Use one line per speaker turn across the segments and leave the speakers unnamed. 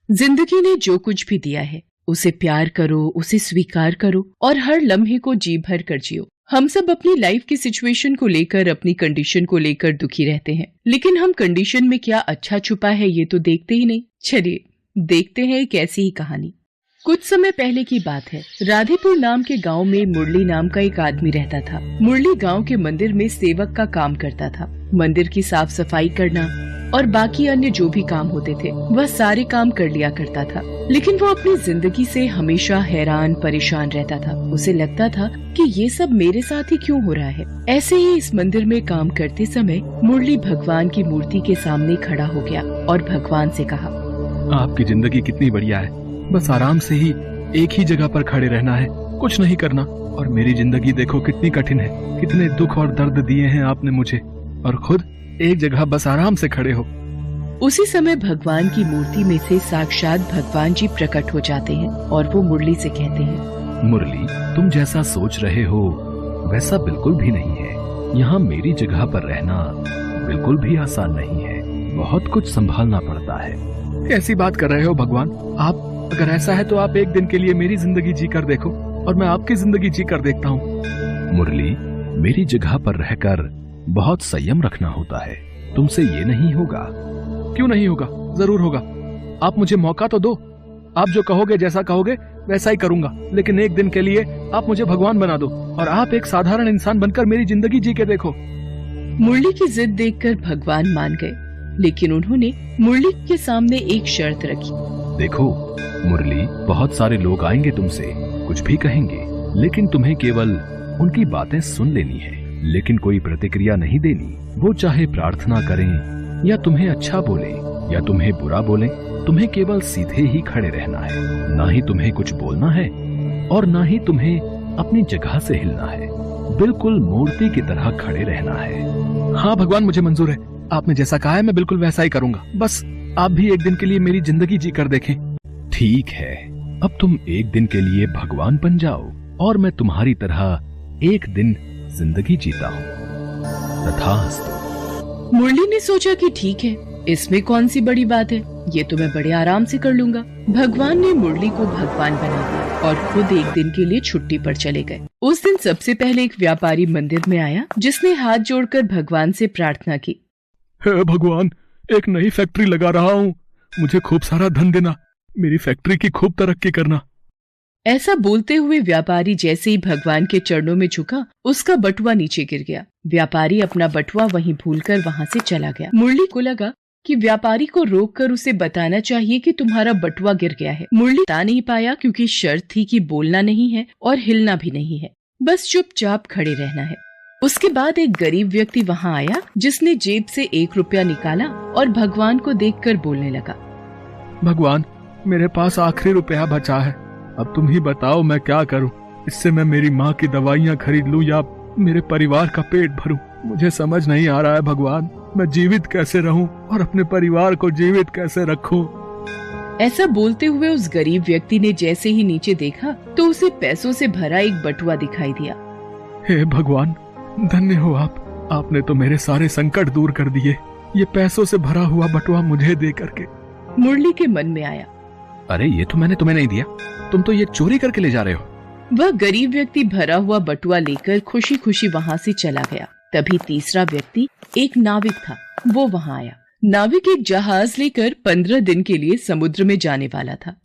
जिंदगी ने जो कुछ भी दिया है उसे प्यार करो, उसे स्वीकार करो और हर लम्हे को जी भर कर जियो। हम सब अपनी लाइफ की सिचुएशन को लेकर, अपनी कंडीशन को लेकर दुखी रहते हैं, लेकिन हम कंडीशन में क्या अच्छा छुपा है ये तो देखते ही नहीं। चलिए देखते हैं एक ऐसी ही कहानी। कुछ समय पहले की बात है। राधेपुर नाम के गांव में मुरली नाम का एक आदमी रहता था। मुरली गांव के मंदिर में सेवक का काम करता था। मंदिर की साफ सफाई करना और बाकी अन्य जो भी काम होते थे वह सारे काम कर लिया करता था, लेकिन वो अपनी जिंदगी से हमेशा हैरान परेशान रहता था। उसे लगता था कि ये सब मेरे साथ ही क्यों हो रहा है। ऐसे ही इस मंदिर में काम करते समय मुरली भगवान की मूर्ति के सामने खड़ा हो गया और भगवान से कहा,
आपकी जिंदगी कितनी बढ़िया है, बस आराम से ही एक ही जगह पर खड़े रहना है, कुछ नहीं करना। और मेरी जिंदगी देखो कितनी कठिन है, कितने दुख और दर्द दिए हैं आपने मुझे, और खुद एक जगह बस आराम से खड़े हो।
उसी समय भगवान की मूर्ति में से साक्षात भगवान जी प्रकट हो जाते हैं और वो मुरली से कहते हैं,
मुरली, तुम जैसा सोच रहे हो वैसा बिल्कुल भी नहीं है। यहाँ मेरी जगह पर रहना बिल्कुल भी आसान नहीं है, बहुत कुछ संभालना पड़ता है। कैसी बात कर रहे हो भगवान आप? अगर ऐसा है तो आप एक दिन के लिए मेरी जिंदगी जी कर देखो और मैं आपकी जिंदगी जी कर देखता हूँ। मुरली, मेरी जगह पर रहकर बहुत संयम रखना होता है, तुमसे ये नहीं होगा। क्यों नहीं होगा? जरूर होगा। आप मुझे मौका तो दो। आप जो कहोगे, जैसा कहोगे वैसा ही करूंगा, लेकिन एक दिन के लिए आप मुझे भगवान बना दो और आप एक साधारण इंसान बनकर मेरी जिंदगी जी के देखो।
मुरली की जिद देखकर भगवान मान गए, लेकिन उन्होंने मुरली के सामने एक शर्त रखी।
देखो मुरली, बहुत सारे लोग आएंगे तुमसे, कुछ भी कहेंगे, लेकिन तुम्हें केवल उनकी बातें सुन लेनी है, लेकिन कोई प्रतिक्रिया नहीं देनी। वो चाहे प्रार्थना करें या तुम्हें अच्छा बोले या तुम्हें बुरा बोले, तुम्हें केवल सीधे ही खड़े रहना है। ना ही तुम्हें कुछ बोलना है और ना ही तुम्हें अपनी जगह से हिलना है, बिल्कुल मूर्ति की तरह खड़े रहना है। हाँ भगवान, मुझे मंजूर है, आपने जैसा कहा है मैं बिल्कुल वैसा ही करूंगा। बस आप भी एक दिन के लिए मेरी जिंदगी जी कर देखें। ठीक है, अब तुम एक दिन के लिए भगवान बन जाओ और मैं तुम्हारी तरह एक दिन जिंदगी जीता हूँ। तथास्तु।
मुरली ने सोचा कि ठीक है, इसमें कौन सी बड़ी बात है, ये तो मैं बड़े आराम से कर लूंगा। भगवान ने मुरली को भगवान बना दिया और खुद एक दिन के लिए छुट्टी पर चले गए। उस दिन सबसे पहले एक व्यापारी मंदिर में आया, जिसने हाथ जोड़कर भगवान से प्रार्थना की,
हे भगवान, एक नई फैक्ट्री लगा रहा हूँ, मुझे खूब सारा धन देना, मेरी फैक्ट्री की खूब तरक्की करना।
ऐसा बोलते हुए व्यापारी जैसे ही भगवान के चरणों में झुका, उसका बटुआ नीचे गिर गया। व्यापारी अपना बटुआ वहीं भूलकर वहां से चला गया। मुरली को लगा कि व्यापारी को रोककर उसे बताना चाहिए कि तुम्हारा बटुआ गिर गया है। मुरली बता नहीं पाया, क्योंकि शर्त थी कि बोलना नहीं है और हिलना भी नहीं है, बस चुपचाप खड़े रहना है। उसके बाद एक गरीब व्यक्ति वहाँ आया, जिसने जेब से 1 रुपया निकाला और भगवान को देखकर बोलने लगा,
भगवान, मेरे पास आखिरी रुपया बचा है, अब तुम ही बताओ मैं क्या करूं। इससे मैं मेरी माँ की दवाइयाँ खरीद लूं या मेरे परिवार का पेट भरूं, मुझे समझ नहीं आ रहा है भगवान। मैं जीवित कैसे रहूं और अपने परिवार को जीवित कैसे रखूं।
ऐसा बोलते हुए उस गरीब व्यक्ति ने जैसे ही नीचे देखा तो उसे पैसों से भरा एक बटुआ दिखाई दिया।
हे भगवान, धन्य हो आप, आपने तो मेरे सारे संकट दूर कर दिए। ये पैसों से भरा हुआ बटुआ मुझे दे करके।
मुरली के मन में आया,
अरे ये तो मैंने तुम्हें नहीं दिया, तुम तो ये चोरी करके ले जा रहे हो।
वह गरीब व्यक्ति भरा हुआ बटुआ लेकर खुशी खुशी वहाँ से चला गया। तभी तीसरा व्यक्ति, एक नाविक था, वो वहाँ आया। नाविक एक जहाज लेकर 15 दिन के लिए समुद्र में जाने वाला था।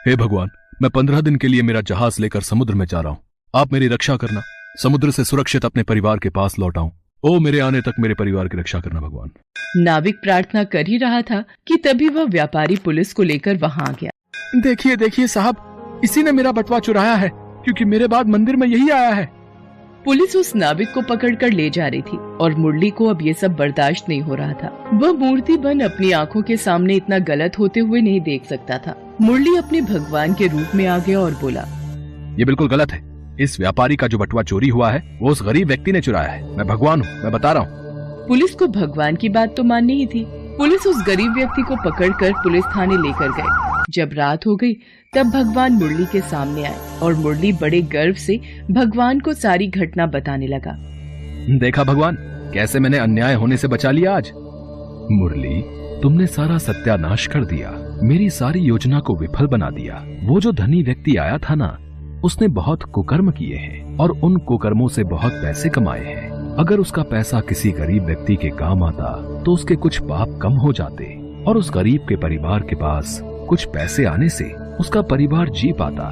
हे भगवान, मैं 15 दिन के लिए मेरा जहाज लेकर समुद्र में जा रहा हूँ, आप मेरी रक्षा करना, समुद्र से सुरक्षित अपने परिवार के पास लौटाऊं। ओ मेरे आने तक मेरे परिवार की रक्षा करना भगवान।
नाविक प्रार्थना कर ही रहा था कि तभी वह व्यापारी पुलिस को लेकर वहाँ आ गया।
देखिए देखिए साहब, इसी ने मेरा बटुआ चुराया है, क्योंकि मेरे बाद मंदिर में यही आया है।
पुलिस उस नाविक को पकड़कर ले जा रही थी और मुरली को अब ये सब बर्दाश्त नहीं हो रहा था। वह मूर्ति बन अपनी आंखों के सामने इतना गलत होते हुए नहीं देख सकता था। मुरली अपने भगवान के रूप में आ गया और बोला,
ये बिल्कुल गलत है, इस व्यापारी का जो बटुआ चोरी हुआ है वो उस गरीब व्यक्ति ने चुराया है। मैं भगवान हूँ, मैं बता रहा हूँ।
पुलिस को भगवान की बात तो माननी ही थी। पुलिस उस गरीब व्यक्ति को पकड़कर पुलिस थाने लेकर गए। जब रात हो गई तब भगवान मुरली के सामने आए और मुरली बड़े गर्व से भगवान को सारी घटना बताने लगा।
देखा भगवान, कैसे मैंने अन्याय होने से बचा लिया आज। मुरली, तुमने सारा सत्यानाश कर दिया। मेरी सारी योजना को विफल बना दिया। वो जो धनी व्यक्ति आया था ना, उसने बहुत कुकर्म किए हैं और उन कुकर्मों से बहुत पैसे कमाए हैं। अगर उसका पैसा किसी गरीब व्यक्ति के काम आता तो उसके कुछ पाप कम हो जाते और उस गरीब के परिवार के पास कुछ पैसे आने से उसका परिवार जी पाता।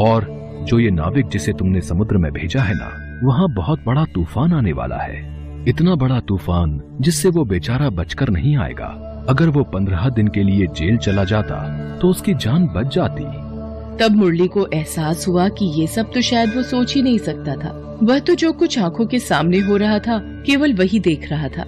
और जो ये नाविक जिसे तुमने समुद्र में भेजा है ना, वहाँ बहुत बड़ा तूफान आने वाला है। इतना बड़ा तूफान जिससे वो बेचारा बचकर नहीं आएगा। अगर वो 15 दिन के लिए जेल चला जाता तो उसकी जान बच जाती।
तब मुरली को एहसास हुआ कि ये सब तो शायद वो सोच ही नहीं सकता था। वह तो जो कुछ आंखों के सामने हो रहा था केवल वही देख रहा था।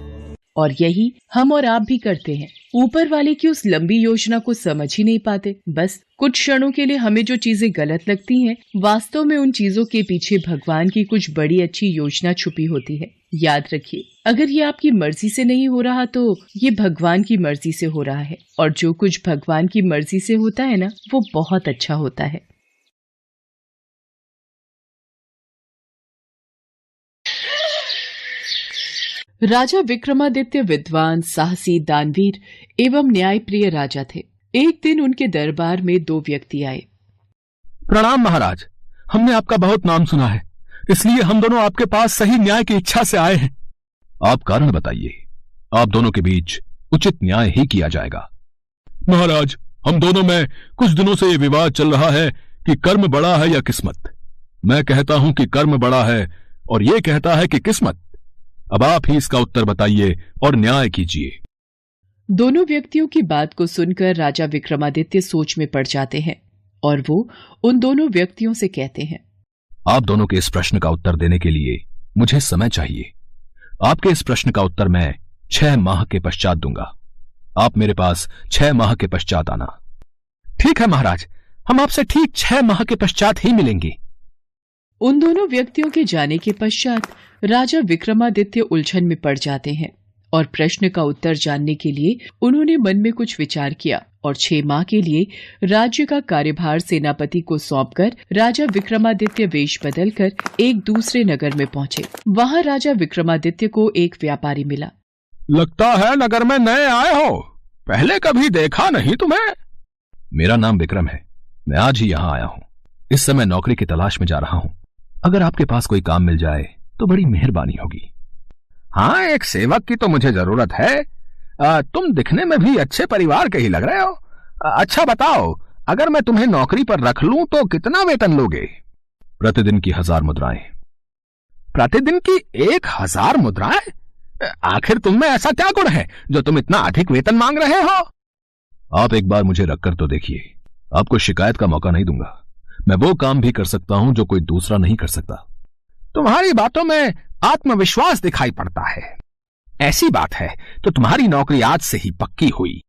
और यही हम और आप भी करते हैं। ऊपर वाले की उस लंबी योजना को समझ ही नहीं पाते। बस कुछ क्षणों के लिए हमें जो चीजें गलत लगती हैं, वास्तव में उन चीजों के पीछे भगवान की कुछ बड़ी अच्छी योजना छुपी होती है। याद रखिए, अगर ये आपकी मर्जी से नहीं हो रहा तो ये भगवान की मर्जी से हो रहा है। और जो कुछ भगवान की मर्जी से होता है ना, वो बहुत अच्छा होता है। राजा विक्रमादित्य विद्वान, साहसी, दानवीर एवं न्यायप्रिय राजा थे। एक दिन उनके दरबार में 2 व्यक्ति आए।
प्रणाम महाराज, हमने आपका बहुत नाम सुना है, इसलिए हम दोनों आपके पास सही न्याय की इच्छा से आए हैं।
आप कारण बताइए, आप दोनों के बीच उचित न्याय ही किया जाएगा।
महाराज, हम दोनों में कुछ दिनों से ये विवाद चल रहा है कि कर्म बड़ा है या किस्मत। मैं कहता हूं कि कर्म बड़ा है और ये कहता है कि किस्मत। अब आप ही इसका उत्तर बताइए और न्याय कीजिए।
दोनों व्यक्तियों की बात को सुनकर राजा विक्रमादित्य सोच में पड़ जाते हैं और वो उन दोनों व्यक्तियों से कहते हैं,
आप दोनों के इस प्रश्न का उत्तर देने के लिए मुझे समय चाहिए। आपके इस प्रश्न का उत्तर मैं 6 माह के पश्चात दूंगा। आप मेरे पास 6 माह के पश्चात आना।
ठीक है महाराज, हम आपसे ठीक 6 माह के पश्चात ही मिलेंगे।
उन दोनों व्यक्तियों के जाने के पश्चात राजा विक्रमादित्य उलझन में पड़ जाते हैं और प्रश्न का उत्तर जानने के लिए उन्होंने मन में कुछ विचार किया और 6 माह के लिए राज्य का कार्यभार सेनापति को सौंपकर राजा विक्रमादित्य वेश बदलकर एक दूसरे नगर में पहुंचे। वहां राजा विक्रमादित्य को एक व्यापारी मिला।
लगता है नगर में नए आए हो, पहले कभी देखा नहीं तुम्हें।
मेरा नाम विक्रम है, मैं आज ही यहाँ आया हूँ। इस समय नौकरी की तलाश में जा रहा हूँ। अगर आपके पास कोई काम मिल जाए तो बड़ी मेहरबानी होगी।
हाँ, एक सेवक की तो मुझे जरूरत है। तुम दिखने में भी अच्छे परिवार के ही लग रहे हो। अच्छा बताओ, अगर मैं तुम्हें नौकरी पर रख लूं तो कितना वेतन लोगे?
प्रतिदिन की 1000 मुद्राएं।
प्रतिदिन की 1000 मुद्राएं? आखिर तुम में ऐसा क्या गुण है जो तुम इतना अधिक वेतन मांग रहे हो?
आप एक बार मुझे रखकर तो देखिए, आपको शिकायत का मौका नहीं दूंगा। मैं वो काम भी कर सकता हूं जो कोई दूसरा नहीं कर सकता।
तुम्हारी बातों में आत्मविश्वास दिखाई पड़ता है। ऐसी बात है तो तुम्हारी नौकरी आज से ही पक्की हुई।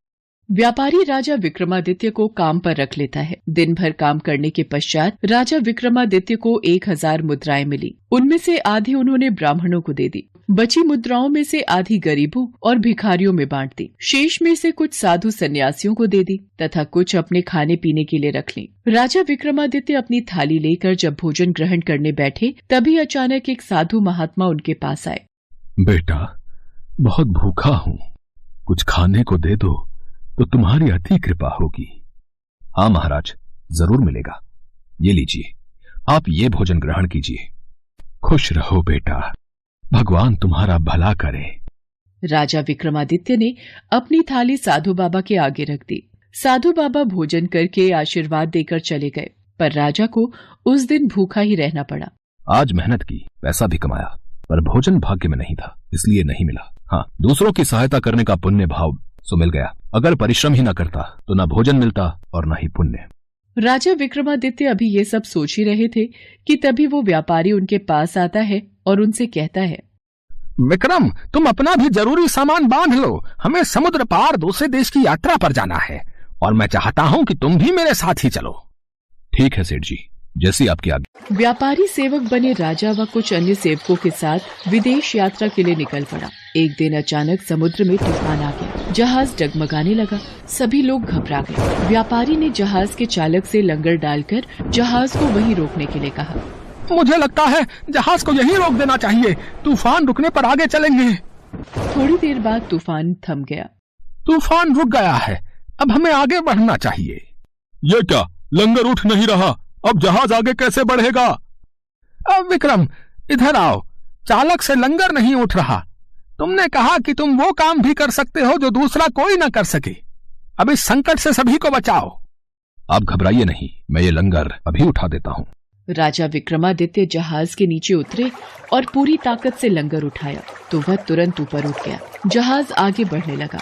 व्यापारी राजा विक्रमादित्य को काम पर रख लेता है। दिन भर काम करने के पश्चात राजा विक्रमादित्य को 1000 मुद्राएं मिली। उनमें से आधी उन्होंने ब्राह्मणों को दे दी। बची मुद्राओं में से आधी गरीबों और भिखारियों में बांट दी। शेष में से कुछ साधु सन्यासियों को दे दी तथा कुछ अपने खाने पीने के लिए रख ली। राजा विक्रमादित्य अपनी थाली लेकर जब भोजन ग्रहण करने बैठे, तभी अचानक एक साधु महात्मा उनके पास आए।
बेटा, बहुत भूखा हूँ, कुछ खाने को दे दो तो तुम्हारी अति कृपा होगी। हाँ महाराज, जरूर मिलेगा। ये लीजिए, आप ये भोजन ग्रहण कीजिए। खुश रहो बेटा, भगवान तुम्हारा भला करे।
राजा विक्रमादित्य ने अपनी थाली साधु बाबा के आगे रख दी। साधु बाबा भोजन करके आशीर्वाद देकर चले गए, पर राजा को उस दिन भूखा ही रहना पड़ा।
आज मेहनत की, पैसा भी कमाया, पर भोजन भाग्य में नहीं था, इसलिए नहीं मिला। हाँ, दूसरों की सहायता करने का पुण्य भाव सो मिल गया। अगर परिश्रम ही न करता तो न भोजन मिलता और न ही पुण्य।
राजा विक्रमादित्य अभी ये सब सोच ही रहे थे कि तभी वो व्यापारी उनके पास आता है और उनसे कहता है,
विक्रम, तुम अपना भी जरूरी सामान बांध लो। हमें समुद्र पार दूसरे देश की यात्रा पर जाना है और मैं चाहता हूँ कि तुम भी मेरे साथ ही चलो।
ठीक है सेठ जी, जैसी आपकी आज्ञा।
व्यापारी सेवक बने राजा व कुछ अन्य सेवकों के साथ विदेश यात्रा के लिए निकल पड़ा। एक दिन अचानक समुद्र में तूफान आ गया। जहाज डगमगाने लगा। सभी लोग घबरा गए। व्यापारी ने जहाज के चालक से लंगर डालकर जहाज को वहीं रोकने के लिए कहा।
मुझे लगता है जहाज को यहीं रोक देना चाहिए, तूफान रुकने पर आगे चलेंगे।
थोड़ी देर बाद तूफान थम गया।
तूफान रुक गया है, अब हमें आगे बढ़ना चाहिए। ये क्या, लंगर उठ नहीं रहा, अब जहाज आगे कैसे बढ़ेगा? अब विक्रम इधर आओ, चालक से लंगर नहीं उठ रहा। तुमने कहा कि तुम वो काम भी कर सकते हो जो दूसरा कोई ना कर सके। अब इस संकट से सभी को बचाओ। आप घबराइए नहीं, मैं ये लंगर अभी उठा देता हूँ।
राजा विक्रमादित्य जहाज के नीचे उतरे और पूरी ताकत से लंगर उठाया तो वह तुरंत ऊपर उठ गया। जहाज आगे बढ़ने लगा।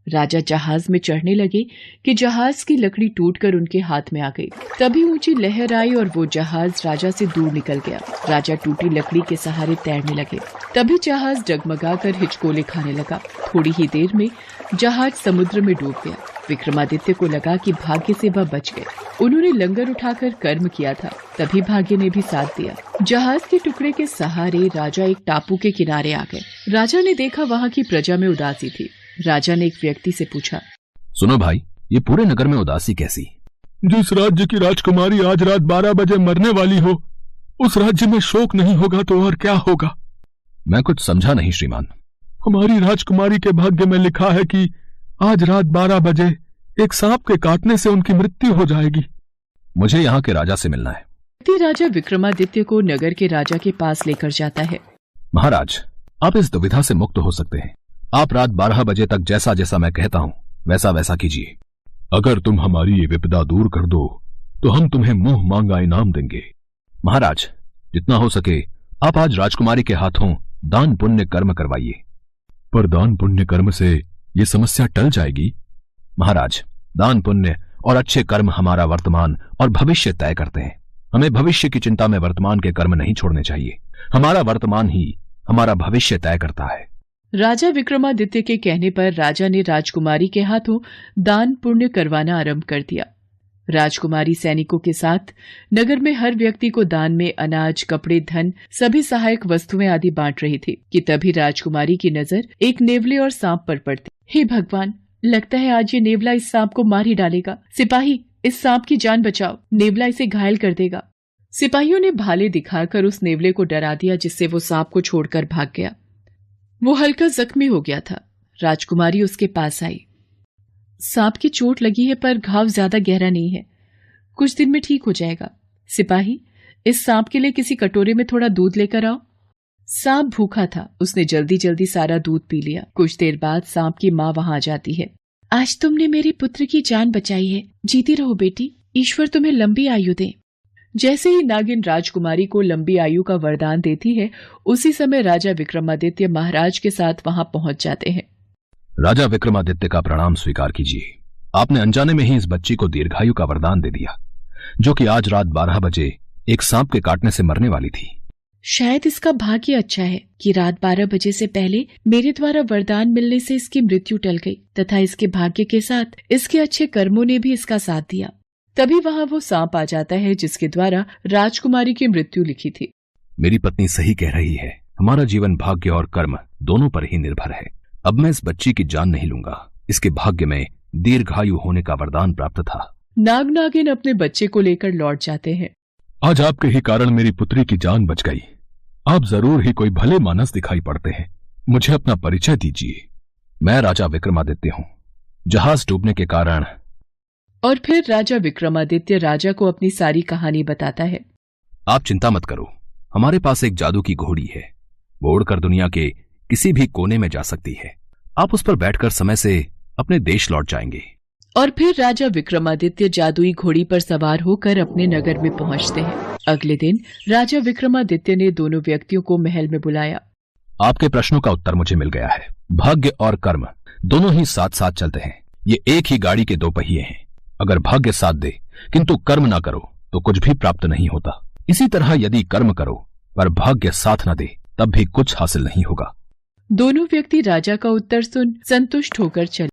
राजा जहाज में चढ़ने लगे कि जहाज की लकड़ी टूटकर उनके हाथ में आ गई। तभी ऊंची लहर आई और वो जहाज राजा से दूर निकल गया। राजा टूटी लकड़ी के सहारे तैरने लगे। तभी जहाज डगमगाकर हिचकोले खाने लगा। थोड़ी ही देर में जहाज समुद्र में डूब गया। विक्रमादित्य को लगा कि भाग्य से वह बच गए। उन्होंने लंगर उठाकर कर्म किया था, तभी भाग्य ने भी साथ दिया। जहाज के टुकड़े के सहारे राजा एक टापू के किनारे आ गए। राजा ने देखा वहाँ की प्रजा में उदासी थी। राजा ने एक व्यक्ति से पूछा,
सुनो भाई, ये पूरे नगर में उदासी कैसी?
जिस राज्य की राजकुमारी आज रात 12 बजे मरने वाली हो, उस राज्य में शोक नहीं होगा तो और क्या होगा?
मैं कुछ समझा नहीं श्रीमान।
हमारी राजकुमारी के भाग्य में लिखा है कि आज रात 12 बजे एक सांप के काटने से उनकी मृत्यु हो जाएगी।
मुझे यहाँ के राजा से मिलना है।
राजा विक्रमादित्य को नगर के राजा के पास लेकर जाता है।
महाराज, आप इस दुविधा से मुक्त हो सकते हैं। आप रात 12 बजे तक जैसा जैसा मैं कहता हूँ वैसा वैसा कीजिए।
अगर तुम हमारी ये विपदा दूर कर दो तो हम तुम्हें मुंह मांगा इनाम देंगे।
महाराज, जितना हो सके आप आज राजकुमारी के हाथों दान पुण्य कर्म करवाइए।
पर दान पुण्य कर्म से ये समस्या टल जाएगी।
महाराज, दान पुण्य और अच्छे कर्म हमारा वर्तमान और भविष्य तय करते हैं। हमें भविष्य की चिंता में वर्तमान के कर्म नहीं छोड़ने चाहिए। हमारा वर्तमान ही हमारा भविष्य तय करता है।
राजा विक्रमादित्य के कहने पर राजा ने राजकुमारी के हाथों दान पुण्य करवाना आरंभ कर दिया। राजकुमारी सैनिकों के साथ नगर में हर व्यक्ति को दान में अनाज, कपड़े, धन, सभी सहायक वस्तुएं आदि बांट रही थी कि तभी राजकुमारी की नजर एक नेवले और सांप पर पड़ती। हे भगवान, लगता है आज ये नेवला इस सांप को मार ही डालेगा। सिपाही, इस सांप की जान बचाओ, नेवला इसे घायल कर देगा। सिपाहियों ने भाले दिखाकर उस नेवले को डरा दिया, जिससे वो सांप को छोड़कर भाग गया। वो हल्का जख्मी हो गया था। राजकुमारी उसके पास आई। सांप की चोट लगी है पर घाव ज्यादा गहरा नहीं है, कुछ दिन में ठीक हो जाएगा। सिपाही, इस सांप के लिए किसी कटोरे में थोड़ा दूध लेकर आओ। सांप भूखा था, उसने जल्दी जल्दी सारा दूध पी लिया। कुछ देर बाद सांप की माँ वहां आ जाती है। आज तुमने मेरे पुत्र की जान बचाई है, जीती रहो बेटी, ईश्वर तुम्हें लंबी आयु दे। जैसे ही नागिन राजकुमारी को लंबी आयु का वरदान देती है, उसी समय राजा विक्रमादित्य महाराज के साथ वहां पहुंच जाते हैं।
राजा विक्रमादित्य का प्रणाम स्वीकार कीजिए। आपने अनजाने में ही इस बच्ची को दीर्घायु का वरदान दे दिया, जो कि आज रात 12 बजे एक सांप के काटने से मरने वाली थी।
शायद इसका भाग्य अच्छा है कि रात 12 बजे से पहले मेरे द्वारा वरदान मिलने से इसकी मृत्यु टल गई तथा इसके भाग्य के साथ इसके अच्छे कर्मों ने भी इसका साथ दिया। तभी वहाँ वो सांप आ जाता है जिसके द्वारा राजकुमारी की मृत्यु लिखी थी।
मेरी पत्नी सही कह रही है, हमारा जीवन भाग्य और कर्म दोनों पर ही निर्भर है। अब मैं इस बच्ची की जान नहीं लूंगा। इसके भाग्य में दीर्घायु होने का वरदान प्राप्त था।
नाग नागिन अपने बच्चे को लेकर लौट जाते हैं।
आज आपके ही कारण मेरी पुत्री की जान बच गई। आप जरूर ही कोई भले मानस दिखाई पड़ते हैं। मुझे अपना परिचय दीजिए।
मैं राजा विक्रमादित्य हूँ। जहाज डूबने के कारण।
और फिर राजा विक्रमादित्य राजा को अपनी सारी कहानी बताता है।
आप चिंता मत करो, हमारे पास एक जादू की घोड़ी है। वो उड़कर दुनिया के किसी भी कोने में जा सकती है। आप उस पर बैठकर समय से अपने देश लौट जाएंगे।
और फिर राजा विक्रमादित्य जादुई घोड़ी पर सवार होकर अपने नगर में पहुंचते हैं। अगले दिन राजा विक्रमादित्य ने दोनों व्यक्तियों को महल में बुलाया।
आपके प्रश्नों का उत्तर मुझे मिल गया है। भाग्य और कर्म दोनों ही साथ साथ चलते हैं। ये एक ही गाड़ी के दो पहिए हैं। अगर भाग्य साथ दे किंतु कर्म ना करो तो कुछ भी प्राप्त नहीं होता। इसी तरह यदि कर्म करो पर भाग्य साथ न दे तब भी कुछ हासिल नहीं होगा।
दोनों व्यक्ति राजा का उत्तर सुन संतुष्ट होकर चले।